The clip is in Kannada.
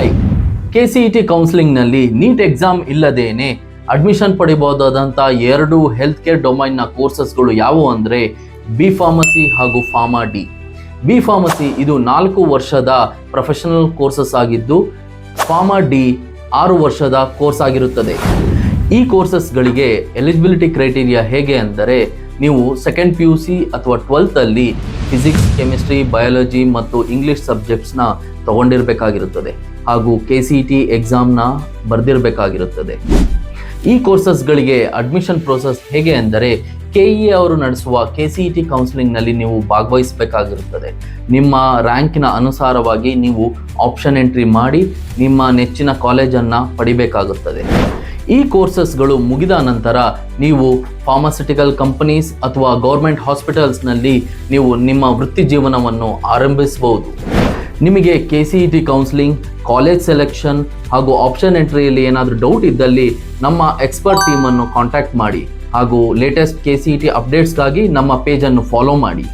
ಹಾಯ್, KCET ಕೌನ್ಸಿಲಿಂಗ್ನಲ್ಲಿ ನೀಟ್ ಎಕ್ಸಾಮ್ ಇಲ್ಲದೇನೆ ಅಡ್ಮಿಷನ್ ಪಡಿಬಹುದಾದಂಥ 2 ಹೆಲ್ತ್ ಕೇರ್ ಡೊಮೈನ್ನ ಕೋರ್ಸಸ್ಗಳು ಯಾವುವು ಅಂದರೆ ಬಿ ಫಾರ್ಮಸಿ ಹಾಗೂ ಫಾರ್ಮಾ ಡಿ. ಬಿ ಫಾರ್ಮಸಿ ಇದು 4 ವರ್ಷದ ಪ್ರೊಫೆಷನಲ್ ಕೋರ್ಸಸ್ ಆಗಿದ್ದು, ಫಾರ್ಮಾ ಡಿ 6 ವರ್ಷದ ಕೋರ್ಸ್ ಆಗಿರುತ್ತದೆ. ಈ ಕೋರ್ಸಸ್ಗಳಿಗೆ ಎಲಿಜಿಬಿಲಿಟಿ ಕ್ರೈಟೀರಿಯಾ ಹೇಗೆ ಅಂದರೆ, ನೀವು ಸೆಕೆಂಡ್ PUC ಅಥವಾ 12th ಅಲ್ಲಿ ಫಿಸಿಕ್ಸ್, ಕೆಮಿಸ್ಟ್ರಿ, ಬಯಾಲಜಿ ಮತ್ತು ಇಂಗ್ಲಿಷ್ ಸಬ್ಜೆಕ್ಟ್ಸ್ನ ತಗೊಂಡಿರಬೇಕಾಗಿರುತ್ತದೆ ಹಾಗೂ KCET ಎಕ್ಸಾಮ್ನ ಬರೆದಿರಬೇಕಾಗಿರುತ್ತದೆ. ಈ ಕೋರ್ಸಸ್ಗಳಿಗೆ ಅಡ್ಮಿಷನ್ ಪ್ರೋಸೆಸ್ ಹೇಗೆ ಅಂದರೆ, KEA ಅವರು ನಡೆಸುವ KCET ಕೌನ್ಸಿಲಿಂಗ್ನಲ್ಲಿ ನೀವು ಭಾಗವಹಿಸಬೇಕಾಗಿರುತ್ತದೆ. ನಿಮ್ಮ ರ್ಯಾಂಕಿನ ಅನುಸಾರವಾಗಿ ನೀವು ಆಪ್ಷನ್ ಎಂಟ್ರಿ ಮಾಡಿ ನಿಮ್ಮ ನೆಚ್ಚಿನ ಕಾಲೇಜನ್ನು ಪಡಿಬೇಕಾಗುತ್ತದೆ. ಈ ಕೋರ್ಸಸ್ಗಳು ಮುಗಿದ ನಂತರ ನೀವು ಫಾರ್ಮಾಸ್ಯೂಟಿಕಲ್ ಕಂಪನೀಸ್ ಅಥವಾ ಗೌರ್ಮೆಂಟ್ ಹಾಸ್ಪಿಟಲ್ಸ್ನಲ್ಲಿ ನೀವು ನಿಮ್ಮ ವೃತ್ತಿ ಜೀವನವನ್ನು ಆರಂಭಿಸಬಹುದು. ನಿಮಗೆ KCET ಕೌನ್ಸಿಲಿಂಗ್, ಕಾಲೇಜ್ ಸೆಲೆಕ್ಷನ್ ಹಾಗೂ ಆಪ್ಷನ್ ಎಂಟ್ರಿಯಲ್ಲಿ ಏನಾದರೂ ಡೌಟ್ ಇದ್ದಲ್ಲಿ ನಮ್ಮ ಎಕ್ಸ್ಪರ್ಟ್ ಟೀಮನ್ನು ಕಾಂಟ್ಯಾಕ್ಟ್ ಮಾಡಿ ಹಾಗೂ ಲೇಟೆಸ್ಟ್ KCET ಅಪ್ಡೇಟ್ಸ್ಗಾಗಿ ನಮ್ಮ ಪೇಜನ್ನು ಫಾಲೋ ಮಾಡಿ.